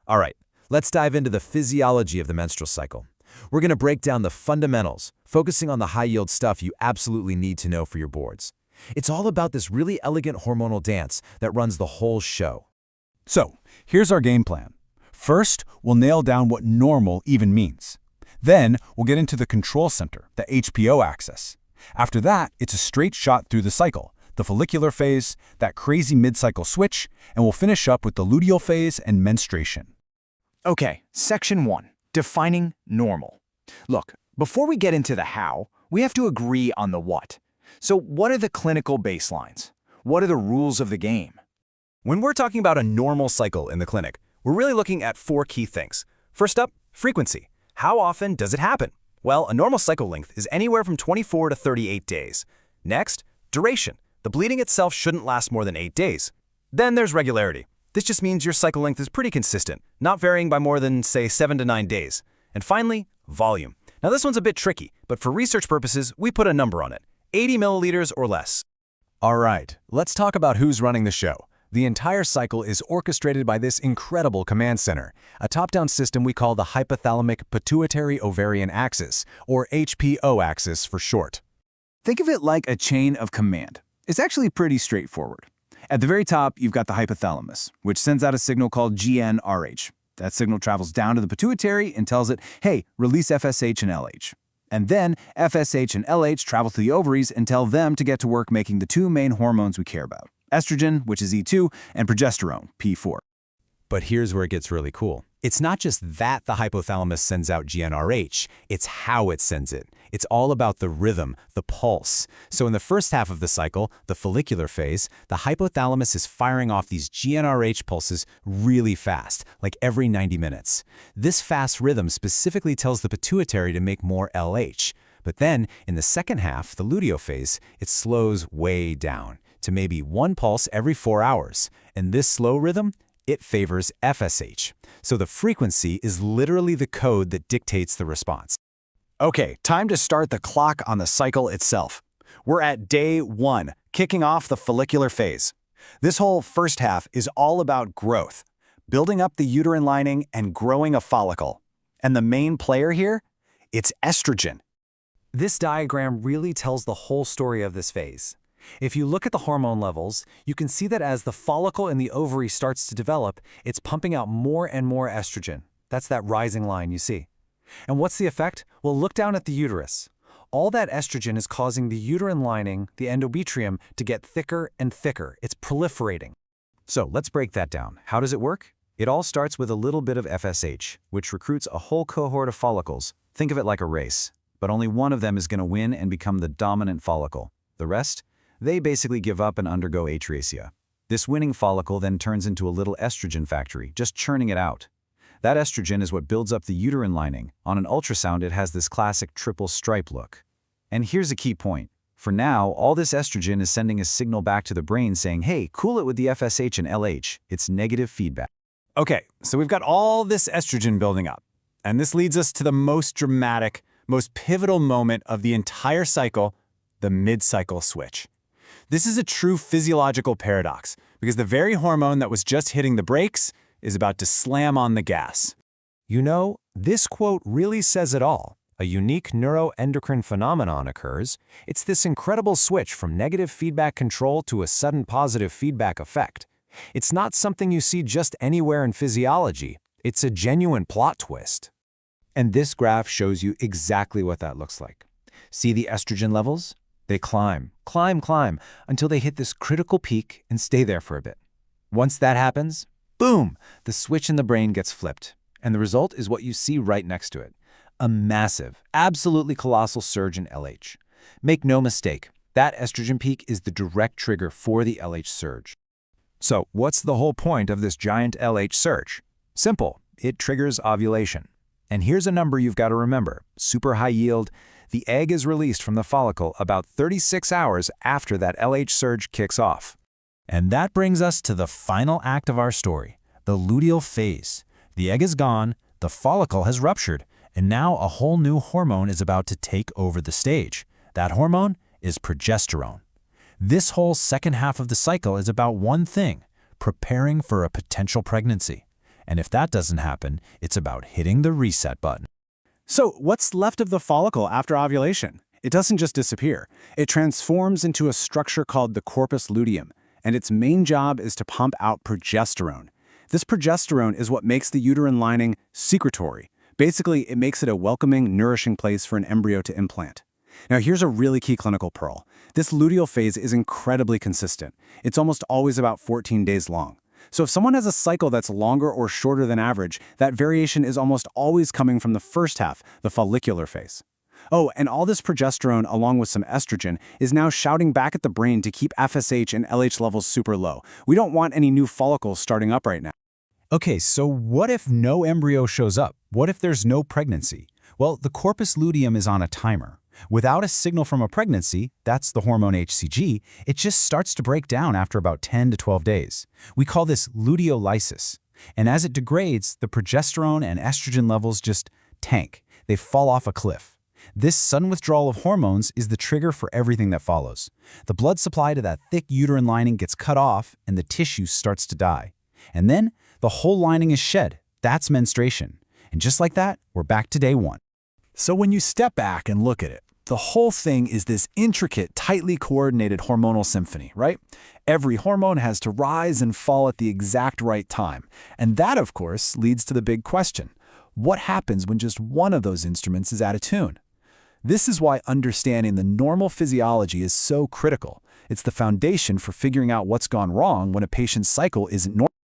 All right, let's dive into the physiology of the menstrual cycle. We're going to break down the fundamentals, focusing on the high-yield stuff you absolutely need to know for your boards. It's all about this really elegant hormonal dance that runs the whole show. So, here's our game plan. First, we'll nail down what normal even means. Then, we'll get into the control center, the HPO axis. After that, it's a straight shot through the cycle, the follicular phase, that crazy mid-cycle switch, and we'll finish up with the luteal phase and menstruation. Okay, section 1, defining normal. Look, before we get into the how, we have to agree on the what. So what are the clinical baselines? What are the rules of the game? When we're talking about a normal cycle in the clinic, we're really looking at 4 key things. First up, frequency. How often does it happen? Well, a normal cycle length is anywhere from 24 to 38 days. Next, duration. The bleeding itself shouldn't last more than 8 days. Then there's regularity. This just means your cycle length is pretty consistent, not varying by more than, say, 7 to 9 days. And finally, volume. Now this one's a bit tricky, but for research purposes, we put a number on it, 80 milliliters or less. All right, let's talk about who's running the show. The entire cycle is orchestrated by this incredible command center, a top-down system we call the hypothalamic pituitary ovarian axis, or HPO axis for short. Think of it like a chain of command. It's actually pretty straightforward. At the very top, you've got the hypothalamus, which sends out a signal called GnRH. That signal travels down to the pituitary and tells it, hey, release FSH and LH. And then FSH and LH travel to the ovaries and tell them to get to work making the 2 main hormones we care about, estrogen, which is E2, and progesterone, P4. But here's where it gets really cool. It's not just that the hypothalamus sends out GnRH, it's how it sends it. It's all about the rhythm, the pulse. So in the first half of the cycle, the follicular phase, the hypothalamus is firing off these GnRH pulses really fast, like every 90 minutes. This fast rhythm specifically tells the pituitary to make more LH. But then, in the second half, the luteal phase, it slows way down to maybe 1 pulse every 4 hours. And this slow rhythm, it favors FSH. So the frequency is literally the code that dictates the response. Okay, time to start the clock on the cycle itself. We're at day 1, kicking off the follicular phase. This whole first half is all about growth, building up the uterine lining and growing a follicle. And the main player here? It's estrogen. This diagram really tells the whole story of this phase. If you look at the hormone levels, you can see that as the follicle in the ovary starts to develop, it's pumping out more and more estrogen. That's that rising line you see. And what's the effect? Well, look down at the uterus. All that estrogen is causing the uterine lining, the endometrium, to get thicker and thicker. It's proliferating. So let's break that down. How does it work? It all starts with a little bit of FSH, which recruits a whole cohort of follicles. Think of it like a race, but only one of them is going to win and become the dominant follicle. The rest? They basically give up and undergo atresia. This winning follicle then turns into a little estrogen factory, just churning it out. That estrogen is what builds up the uterine lining. On an ultrasound, it has this classic triple stripe look. And here's a key point. For now, all this estrogen is sending a signal back to the brain saying, hey, cool it with the FSH and LH. It's negative feedback. Okay, so we've got all this estrogen building up. And this leads us to the most dramatic, most pivotal moment of the entire cycle, the mid-cycle switch. This is a true physiological paradox, because the very hormone that was just hitting the brakes is about to slam on the gas. You know, this quote really says it all. A unique neuroendocrine phenomenon occurs. It's this incredible switch from negative feedback control to a sudden positive feedback effect. It's not something you see just anywhere in physiology. It's a genuine plot twist. And this graph shows you exactly what that looks like. See the estrogen levels? They climb, climb, until they hit this critical peak and stay there for a bit. Once that happens, boom, the switch in the brain gets flipped. And the result is what you see right next to it. A massive, absolutely colossal surge in LH. Make no mistake, that estrogen peak is the direct trigger for the LH surge. So, what's the whole point of this giant LH surge? Simple, it triggers ovulation. And here's a number you've got to remember, super high yield. The egg is released from the follicle about 36 hours after that LH surge kicks off. And that brings us to the final act of our story, the luteal phase. The egg is gone, the follicle has ruptured, and now a whole new hormone is about to take over the stage. That hormone is progesterone. This whole second half of the cycle is about one thing, preparing for a potential pregnancy. And if that doesn't happen, it's about hitting the reset button. So what's left of the follicle after ovulation? It doesn't just disappear. It transforms into a structure called the corpus luteum, and its main job is to pump out progesterone. This progesterone is what makes the uterine lining secretory. Basically, it makes it a welcoming, nourishing place for an embryo to implant. Now, here's a really key clinical pearl. This luteal phase is incredibly consistent. It's almost always about 14 days long. So if someone has a cycle that's longer or shorter than average, that variation is almost always coming from the first half, the follicular phase. Oh, and all this progesterone, along with some estrogen, is now shouting back at the brain to keep FSH and LH levels super low. We don't want any new follicles starting up right now. Okay, so what if no embryo shows up? What if there's no pregnancy? Well, the corpus luteum is on a timer. Without a signal from a pregnancy, that's the hormone HCG, it just starts to break down after about 10 to 12 days. We call this luteolysis. And as it degrades, the progesterone and estrogen levels just tank. They fall off a cliff. This sudden withdrawal of hormones is the trigger for everything that follows. The blood supply to that thick uterine lining gets cut off and the tissue starts to die. And then the whole lining is shed. That's menstruation. And just like that, we're back to day one. So when you step back and look at it, the whole thing is this intricate, tightly coordinated hormonal symphony, right? Every hormone has to rise and fall at the exact right time. And that, of course, leads to the big question. What happens when just one of those instruments is out of tune? This is why understanding the normal physiology is so critical. It's the foundation for figuring out what's gone wrong when a patient's cycle isn't normal.